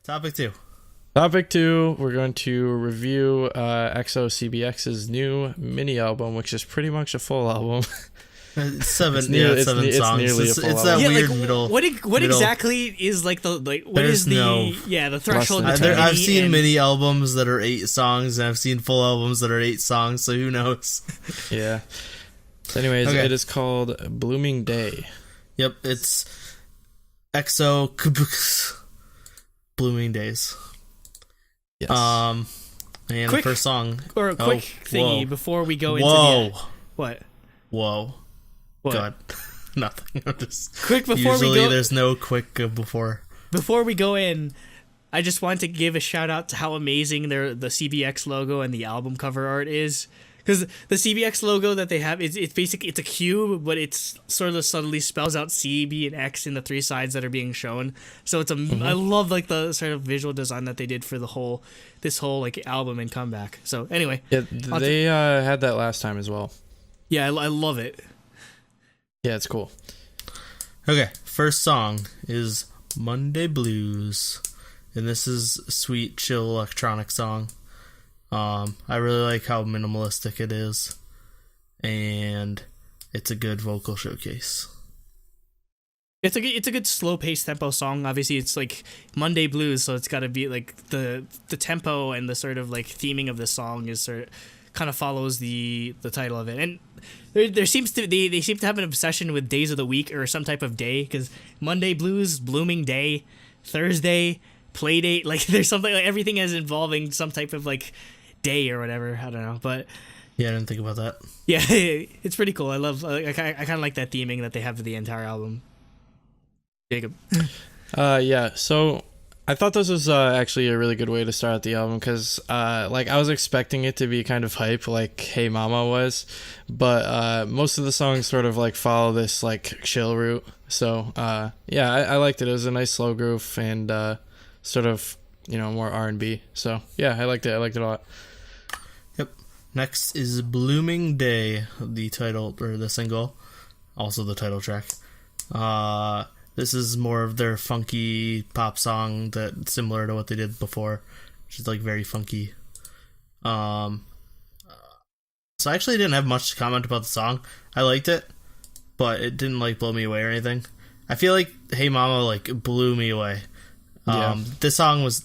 Topic two. Topic 2, we're going to review EXO-CBX's new mini album, which is pretty much a full album. Seven songs. Nearly a full It's album. that weird middle. What middle. exactly is what There's is the threshold? than between 10. I've seen mini albums that are 8 songs, and I've seen full albums that are 8 songs. So who knows? Yeah. So anyways, Okay. It is called Blooming Day. Yep, it's EXO-CBX Blooming Days. Yes. And the first song. Or a quick thingy before we go into the what? Whoa. What? God. Nothing. I'm just Quick before usually we go. there's no quick before. Before we go in, I just want to give a shout out to how amazing the CBX logo and the album cover art is. Because the CBX logo that they have, it's basically, it's a cube, but it's sort of subtly spells out C, B, and X in the 3 sides that are being shown. So it's I love like the sort of visual design that they did for this whole like album and comeback. So anyway, Yeah, they had that last time as well. yeah, I love it. Yeah, it's cool. Okay, first song is Monday Blues. And this is a sweet, chill electronic song. I really like how minimalistic it is, and it's a good vocal showcase. It's a good slow paced tempo song. Obviously, it's like Monday blues, so it's got to be like the tempo and the sort of like theming of the song is kind of follows the title of it. And there seems to they seem to have an obsession with days of the week or some type of day, because Monday blues, blooming day, Thursday, play date, like there's something like everything is involving some type of like day or whatever. I don't know, but Yeah, I didn't think about that. yeah, it's pretty cool. I kind of like that theming that they have for the entire album. Jacob. Yeah, so I thought this was actually a really good way to start out the album, because like I was expecting it to be kind of hype like Hey Mama was, but most of the songs sort of like follow this like chill route. So yeah, I liked it. It was a nice slow groove and sort of, more R&B. So yeah, I liked it a lot. Yep. Next is Blooming Day, the title, or the single, also the title track. This is more of their funky pop song that's similar to what they did before, which is like very funky. So I actually didn't have much to comment about the song. I liked it, but it didn't like blow me away or anything. I feel like Hey Mama like blew me away. Yeah. The song was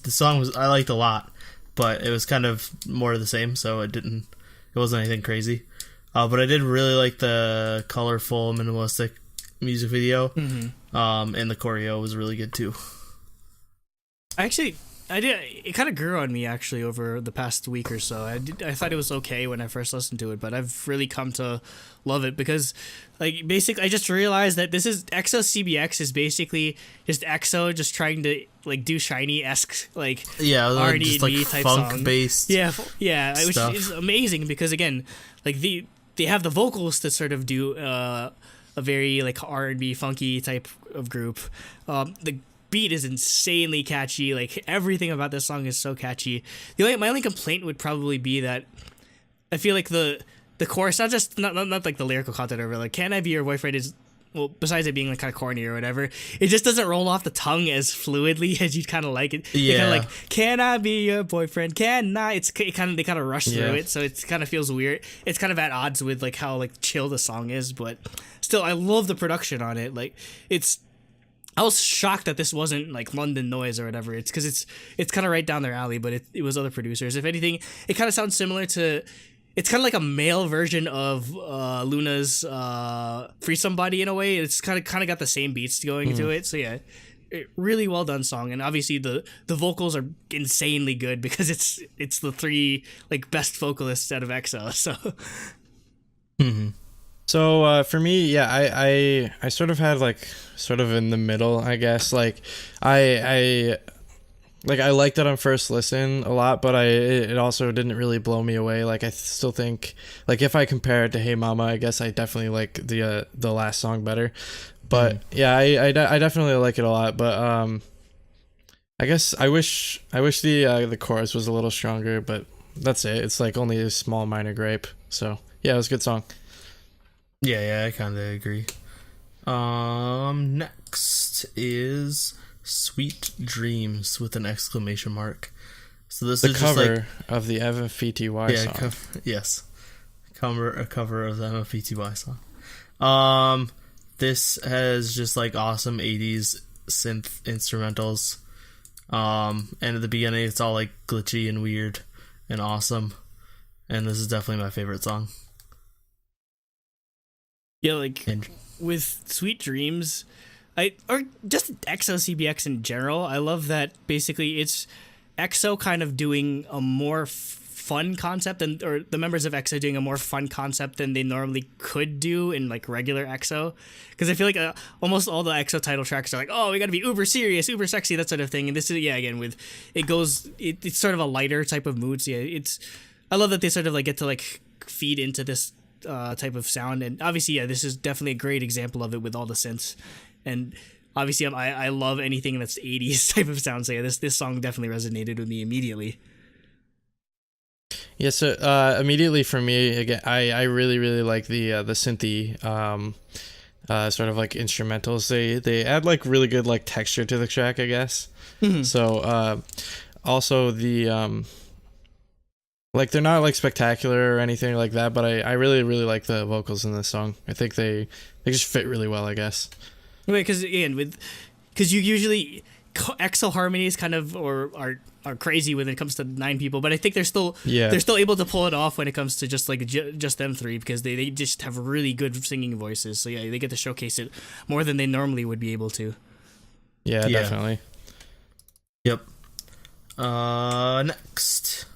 I liked a lot, but it was kind of more of the same, so it wasn't anything crazy. But I did really like the colorful, minimalistic music video. And the choreo was really good too. I did. It kind of grew on me actually over the past week or so. I thought it was okay when I first listened to it, but I've really come to love it because, like, basically, I just realized that this is EXO-CBX is basically just EXO just trying to like do shiny-esque like R&B just like type funk song. based. Yeah, which stuff. is amazing because again, like they have the vocals to sort of do a very like R&B funky type of group. The beat is insanely catchy. Like everything about this song is so catchy. My only complaint would probably be that I feel like the chorus, not like the lyrical content of it, like "Can I be your boyfriend" is, well, besides it being like kind of corny or whatever, it just doesn't roll off the tongue as fluidly as you'd kind of like it. Yeah. Kind of like, "Can I be your boyfriend? Can I?" They kind of rush through it, so it kind of feels weird. It's kind of at odds with like how like chill the song is, but still, I love the production on it. Like I was shocked that this wasn't like London Noise or whatever. It's because it's kind of right down their alley, but it was other producers. If anything, it kind of sounds similar to. It's kind of like a male version of Luna's "Free Somebody" in a way. It's kind of got the same beats going to it. So yeah, really well done song, and obviously the vocals are insanely good because it's the 3 like best vocalists out of EXO. So. So for me, yeah, I sort of had like sort of in the middle, I guess. Like I liked it on first listen a lot, but it also didn't really blow me away. Like I still think, like if I compare it to Hey Mama, I guess I definitely like the last song better. But yeah, I definitely like it a lot. But I guess I wish the chorus was a little stronger. But that's it. It's like only a small minor gripe. So yeah, it was a good song. Yeah, I kind of agree. Next is Sweet Dreams with an exclamation mark. So this The is cover just of the MFPTY song. yes. A cover of the MFPTY song. This has just like awesome 80s synth instrumentals. And at the beginning it's all like glitchy and weird and awesome. And this is definitely my favorite song. Yeah, like with Sweet Dreams, or just EXO-CBX in general, I love that basically it's EXO kind of doing a more fun concept, or the members of EXO doing a more fun concept than they normally could do in like regular EXO. Because I feel like almost all the EXO title tracks are like, oh, we gotta be uber serious, uber sexy, that sort of thing. And this is, yeah, again, with it's sort of a lighter type of mood. So yeah, I love that they sort of like get to like feed into this type of sound. And obviously, yeah, this is definitely a great example of it with all the synths. And obviously, I love anything that's 80s type of sound. So yeah, this song definitely resonated with me immediately. Yeah, so immediately for me, again, I really, really like the synthy sort of like instrumentals. They add like really good like texture to the track, I guess. Mm-hmm. So also the like they're not like spectacular or anything like that, but I really, really like the vocals in this song. I think they just fit really well, I guess. Wait, because again, because you usually EXO harmonies kind of are crazy when it comes to 9 people, but I think they're still able to pull it off when it comes to just like just them 3, because they just have really good singing voices. So yeah, they get to showcase it more than they normally would be able to. Yeah. Definitely. Yep. Next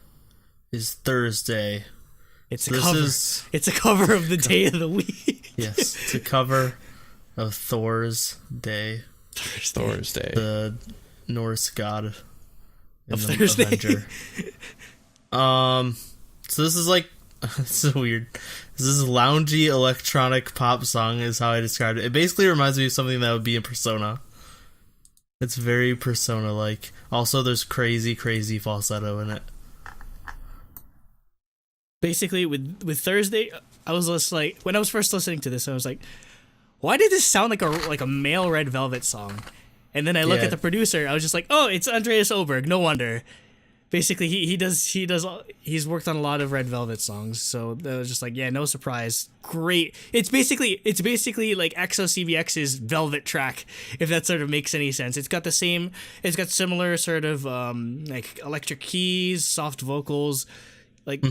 is Thursday. It's a cover of the day of the week. Yes, it's a cover of Thor's Day. Thor's Day. The Norse god of Thursday. Avenger. So this is like it's so weird. This is loungy electronic pop song is how I described it. It basically reminds me of something that would be in Persona. It's very Persona-like. Also, there's crazy falsetto in it. Basically, with Thursday, I was just like, when I was first listening to this, I was like, why did this sound like a male Red Velvet song? And then I look at the producer, I was just like, oh, it's Andreas Oberg, no wonder. Basically, he's worked on a lot of Red Velvet songs, so I was just like, yeah, no surprise. Great. It's basically like EXO-CBX's Velvet track, if that sort of makes any sense. It's got similar sort of like electric keys, soft vocals, like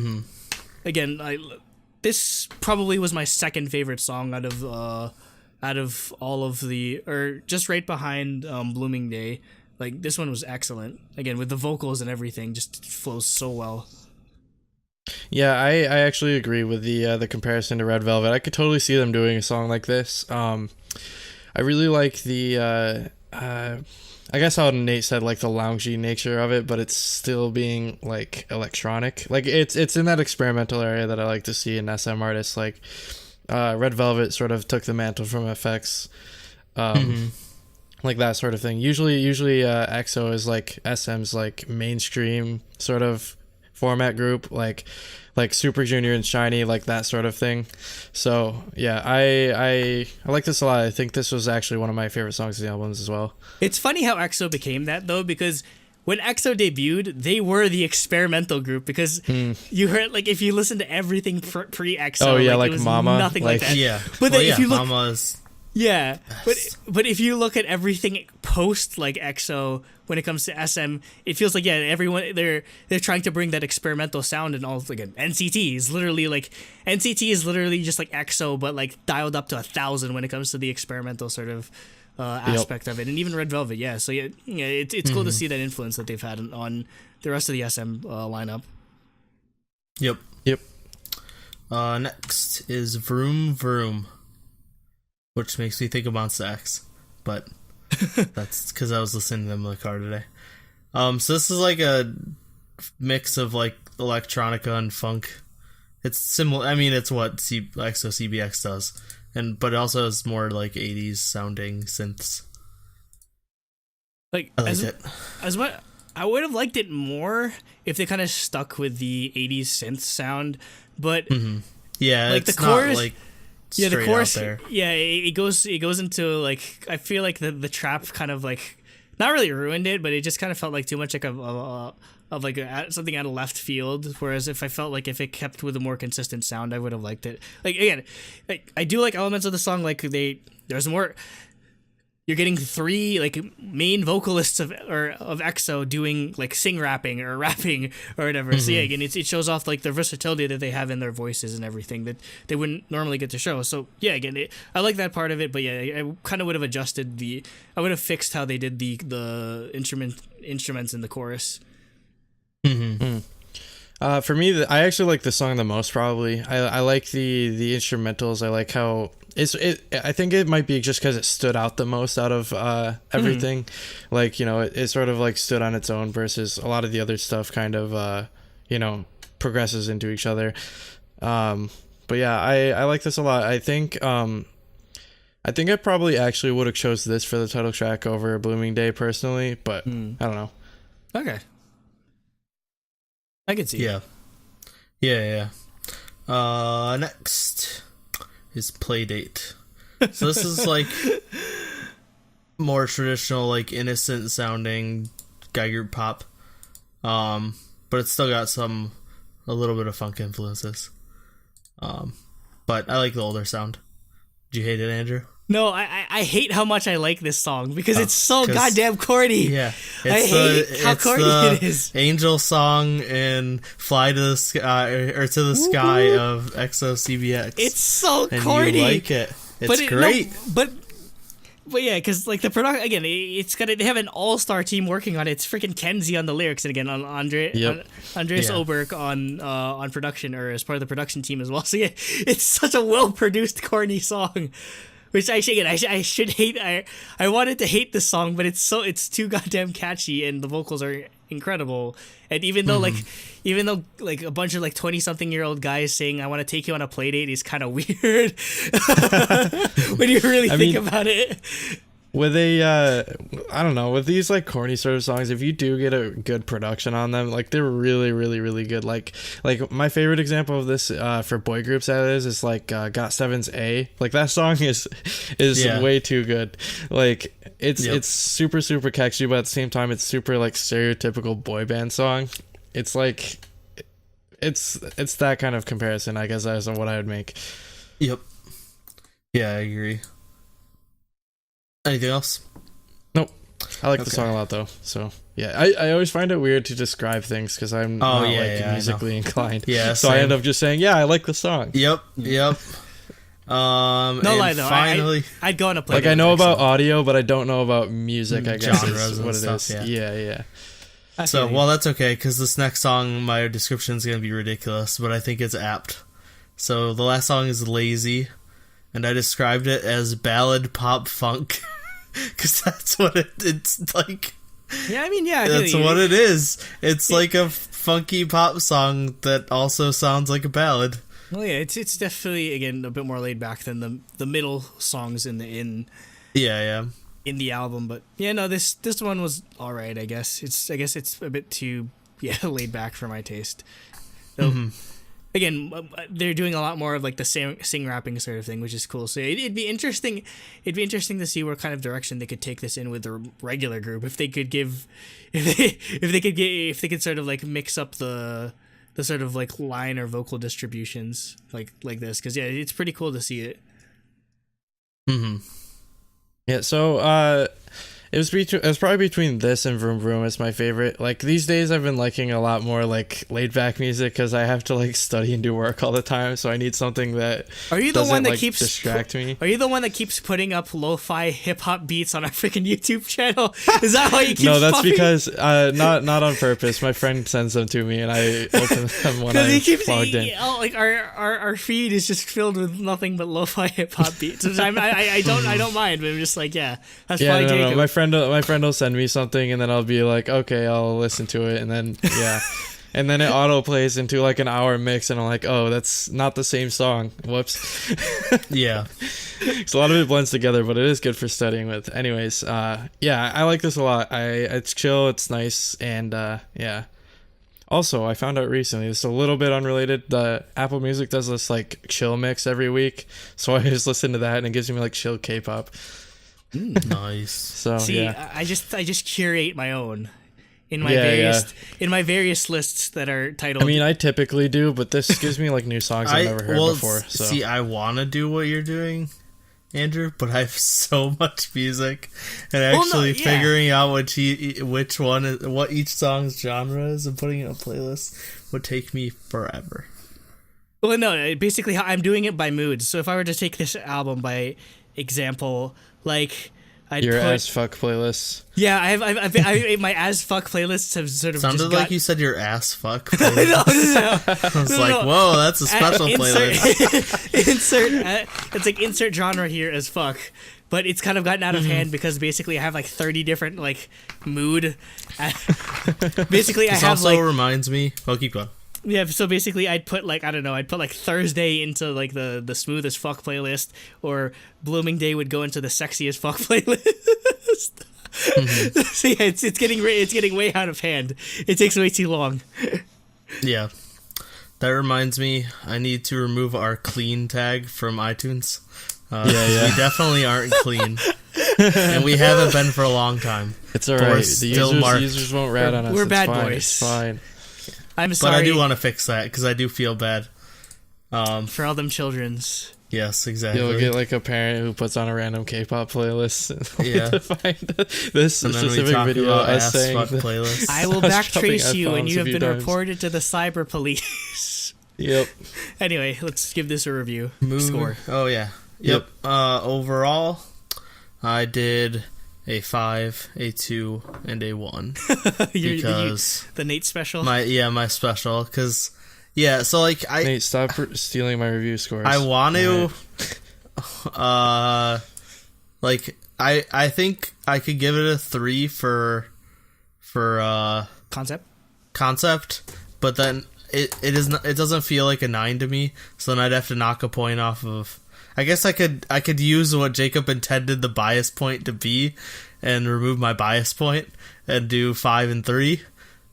again, this probably was my second favorite song out of all of the, or just right behind Blooming Day. Like, this one was excellent. Again, with the vocals and everything, just flows so well. Yeah, I actually agree with the comparison to Red Velvet. I could totally see them doing a song like this. I really like the I guess how Nate said, like, the loungy nature of it, but it's still being like electronic. Like, it's in that experimental area that I like to see in SM artists. Like, Red Velvet sort of took the mantle from FX, like that sort of thing. Usually EXO is like SM's like mainstream sort of format group, like Super Junior and Shiny, like that sort of thing. So yeah, I like this a lot. I think this was actually one of my favorite songs of the albums as well. It's funny how EXO became that though, because when EXO debuted, they were the experimental group, because you heard, like, if you listen to everything pre-EXO, oh yeah, like it was Mama, nothing like that. Yeah, but then if you look, Mama's yeah, but if you look at everything post like EXO, when it comes to SM, it feels like, yeah, everyone they're trying to bring that experimental sound, and all. Again, NCT is literally just like EXO, but like dialed up to 1,000 when it comes to the experimental sort of aspect of it. And even Red Velvet, yeah. So yeah, it's cool to see that influence that they've had on the rest of the SM lineup. Yep. Next is Vroom Vroom, which makes me think of Monsta X, but that's because I was listening to them in the car today. So this is like a mix of like electronica and funk. It's similar. I mean, it's what EXO-CBX does, but it also has more like 80s sounding synths. Like, as what I would have liked it more if they kind of stuck with the 80s synth sound, but yeah, like it's the chorus, not like yeah, the chorus, out there. yeah, it goes into like, I feel like the trap kind of like not really ruined it, but it just kind of felt like too much like something out of left field. Whereas if it kept with a more consistent sound, I would have liked it. Like again, like I do like elements of the song. Like there's more. You're getting 3 like main vocalists of EXO doing like sing rapping or rapping or whatever. Mm-hmm. So yeah, again, it shows off like the versatility that they have in their voices and everything that they wouldn't normally get to show. So yeah, again, I like that part of it, but yeah, I kind of would have I would have fixed how they did the instruments in the chorus. Mm-hmm. For me, I actually like the song the most. Probably, I like the instrumentals. I like how I think it might be just because it stood out the most out of everything. Like, you know, it sort of like stood on its own versus a lot of the other stuff kind of progresses into each other. But yeah, I like this a lot. I think I probably actually would have chose this for the title track over Blooming Day personally, but I don't know. Okay. I can see. Yeah. Next is Playdate. So this is like more traditional, like innocent sounding guy group pop. But it's still got a little bit of funk influences. But I like the older sound. Did you hate it, Andrew? No, I hate how much I like this song because it's so goddamn corny. Yeah, I hate how corny it is. Angel song in "Fly to the Sky" or "To the Sky" of EXO-CBX. It's so and corny. You like it? It's great. No, but yeah, because like the production again, they have an all-star team working on it. It's freaking Kenzie on the lyrics, and again on Andreas Oberg on production or as part of the production team as well. So yeah, it's such a well-produced corny song. Which I should hate. I wanted to hate this song, but it's too goddamn catchy, and the vocals are incredible. And even though like a bunch of like 20-something-year-old guys saying "I want to take you on a play date" is kind of weird when you really think about it. With I don't know, with these like corny sort of songs, if you do get a good production on them, like they're really, really, really good. Like my favorite example of this for boy groups that is like GOT7's A. Like that song is way too good. Like it's super, super catchy, but at the same time it's super like stereotypical boy band song. It's like it's that kind of comparison, I guess, as what I would make. Yep. Yeah, I agree. Anything else? Nope. I like the song a lot though. So yeah, I always find it weird to describe things because I'm not musically inclined. Yeah. So I end up just saying, I like the song. Yep. No lie though. Finally, I'd go on a play. Like I know about audio, but I don't know about music. I guess genres is what it stuff, is. Yeah. So that's okay because this next song, my description is gonna be ridiculous, but I think it's apt. So the last song is Lazy, and I described it as ballad pop funk. Because that's what it's like. Yeah, I mean, yeah. That's what it is. It's like a funky pop song that also sounds like a ballad. Well, yeah, it's definitely, again, a bit more laid back than the middle songs in the album. But yeah, no, this one was all right, I guess. I guess it's a bit too laid back for my taste. So, again, they're doing a lot more of like the sing rapping sort of thing, which is cool. So it'd be interesting to see what kind of direction they could take this in with the regular group. If they could sort of like mix up the sort of like line or vocal distributions like this, because it's pretty cool to see it. Yeah. So it was probably between this and Vroom Vroom as my favorite. Like these days I've been liking a lot more like laid back music because I have to like study and do work all the time, so I need something that keeps distract me. Are you the one that keeps putting up lo-fi hip hop beats on our freaking YouTube channel? Is that why you keep No, that's because not on purpose. My friend sends them to me and I open them when I'm logged in. Like our feed is just filled with nothing but lo-fi hip hop beats. I don't mind, but I'm just like, that's probably Jacob. My friend will send me something and then I'll be like, okay, I'll listen to it, and then and then it auto plays into like an hour mix and I'm like, oh, that's not the same song. Whoops. Yeah. So a lot of it blends together, but it is good for studying with. Anyways, I like this a lot. It's chill, it's nice, and Also, I found out recently, it's a little bit unrelated, the Apple Music does this like chill mix every week, so I just listen to that and it gives me like chill K-pop. Nice. So See, yeah. I just curate my own in my Yeah, various lists that are titled. I mean, I typically do, but this gives me like new songs I've never heard before. So See, I want to do what you're doing, Andrew, but I have so much music, and actually figuring out what each song's genre is and putting it in a playlist would take me forever. Well, no, basically how I'm doing it by moods. So if I were to take this album by example, like I'd your put, as fuck playlist. Yeah, my as fuck playlists have sort of sounded just like you said your ass fuck playlist. no. I was like, whoa, that's a special playlist. It's like insert genre here as fuck. But it's kind of gotten out of hand because basically I have like 30 different like mood. Basically, This I have also like reminds me. Well, keep going. yeah. So basically, I'd put like Thursday into like the smoothest fuck playlist, or Blooming Day would go into the sexiest fuck playlist. So yeah, it's getting way out of hand. It takes way too long. Yeah. That reminds me, I need to remove our clean tag from iTunes. We definitely aren't clean. And we haven't been for a long time. It's alright. The users won't rat on us. We're it's bad fine. boys. It's fine. I'm sorry. But I do want to fix that because I do feel bad. For all them children's. Yes, exactly. You'll get like a parent who puts on a random K-pop playlist. Yeah. To find this and then specific video us saying playlist. I will backtrace you, and you have been times. reported to the cyber police. Yep. Anyway, let's give this a review. Score. Oh yeah. Yep. Overall, I did a 5, a 2, and a 1 because the Nate special. my special because so like Nate, stop stealing my review scores. I want to like I think I could give it a 3 for concept, but then it doesn't feel like a 9 to me, so then I'd have to knock a point off of. I guess I could use what Jacob intended the bias point to be and remove my bias point and do 5 and 3.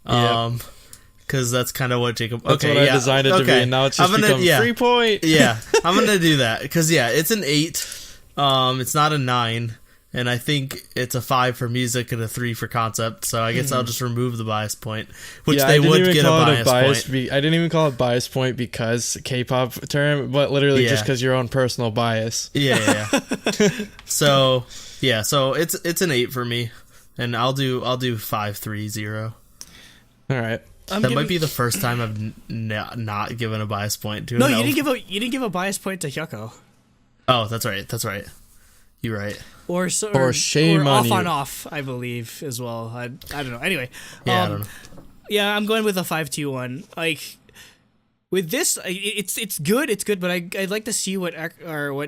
Because that's kind of what Jacob. That's what I designed it to be, and now it's just become 3 point. Yeah, I'm gonna do that because it's an 8. It's not a 9, and I think it's a 5 for music and a 3 for concept. So I guess I'll just remove the bias point, which they would get a bias point. I didn't even call it bias point because K-pop term, but literally just because your own personal bias. Yeah. So it's an 8 for me, and I'll do 5-3-0. All right. That might be the first time I've not given a bias point to. No, you didn't give a bias point to Hyuko. Oh, that's right. You're right. Or shame on off you. on off, I believe as well. I don't know. Anyway, I don't know. Yeah, I'm going with a 5-2-1. Like with this, it's good, but I'd like to see what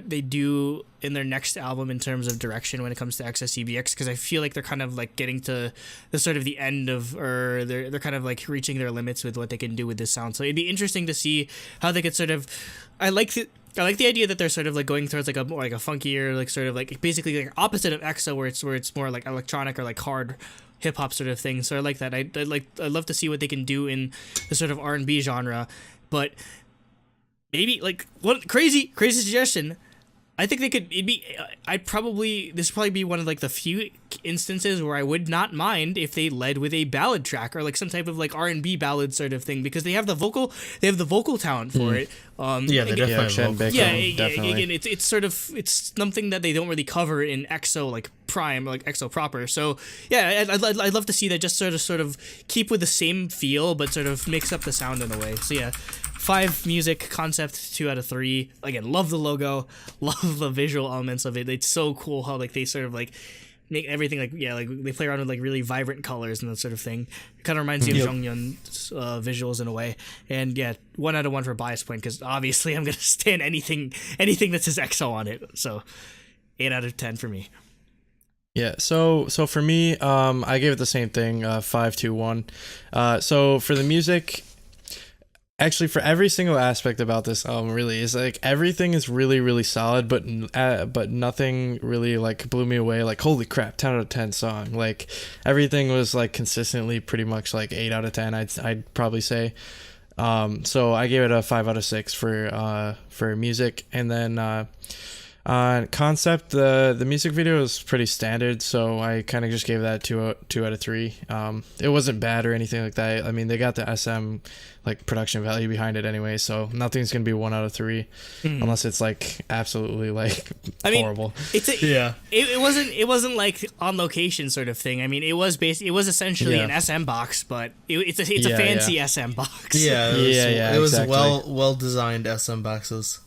they do in their next album in terms of direction when it comes to EXO-CBX, because I feel like they're kind of like getting to the sort of the end of, or they're kind of like reaching their limits with what they can do with this sound. So it'd be interesting to see how they could sort of. I like the idea that they're sort of like going towards like a more like a funkier, like sort of like basically like opposite of EXO, where it's more like electronic or like hard hip hop sort of thing. So I like that. I'd love to see what they can do in the sort of R&B genre, but maybe like what crazy suggestion. I think they could. This would probably be one of like the few instances where I would not mind if they led with a ballad track or like some type of like R&B ballad sort of thing, because they have the vocal talent for it. They definitely have definitely. Again, it's something that they don't really cover in EXO like Prime, like EXO proper. So yeah, I'd love to see that just sort of keep with the same feel, but sort of mix up the sound in a way. So yeah. 5 music, concept 2 out of 3. Again, love the logo, love the visual elements of it. It's so cool how like they sort of like make everything like they play around with like really vibrant colors and that sort of thing. It kind of reminds me of Jonghyun's visuals in a way. And yeah, 1 out of 1 for bias point, because obviously I'm gonna stand anything that says EXO on it. So 8 out of 10 for me. Yeah, so for me, I gave it the same thing, 5-2-1. So for the music. Actually, for every single aspect about this album, really, is like everything is really, really solid, but nothing really like blew me away. Like, holy crap, 10 out of 10 song. Like, everything was like consistently pretty much like 8 out of 10. I'd probably say. So I gave it a 5 out of 6 for music, and then Concept, the music video is pretty standard, so I kind of just gave that two out of 3. It wasn't bad or anything like that. I mean, they got the SM like production value behind it anyway, so nothing's gonna be 1 out of 3 unless it's like absolutely like horrible. It wasn't like on location sort of thing. I mean, it was essentially an SM box, but it's a fancy SM box. It was exactly. well designed SM boxes.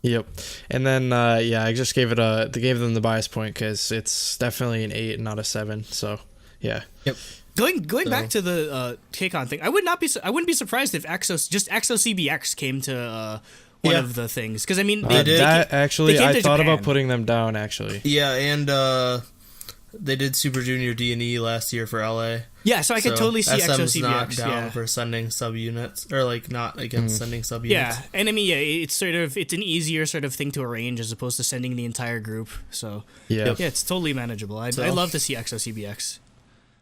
Yep. And then I just gave them the bias point because it's definitely an 8 not a 7. So yeah. Yep. Going back to the KCON thing, I wouldn't be surprised if EXO-CBX came to one of the things, because I mean I thought about putting them down actually. Yeah, and they did Super Junior D&E last year for LA. Yeah, so I could totally see SM's EXO-CBX not down for sending subunits, or like not against sending subunits. Yeah, and I mean, it's an easier sort of thing to arrange as opposed to sending the entire group. So yeah, it's totally manageable. I'd love to see EXO-CBX.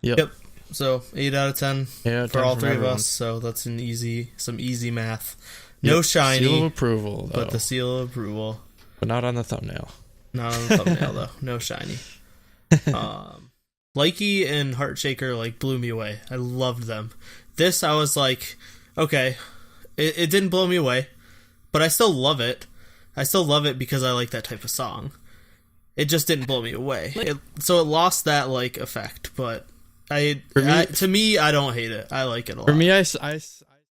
Yep. So 8 out of 10 for all 3 of us. So that's some easy math. No shiny seal of approval, though. But the seal of approval. But not on the thumbnail. Not on the thumbnail though. No shiny. Likey and Heartshaker like blew me away. I loved them. This I was like, okay, it didn't blow me away, but I still love it. I still love it because I like that type of song. It just didn't blow me away. So it lost that like effect, but to me, I don't hate it. I like it a lot. For me, I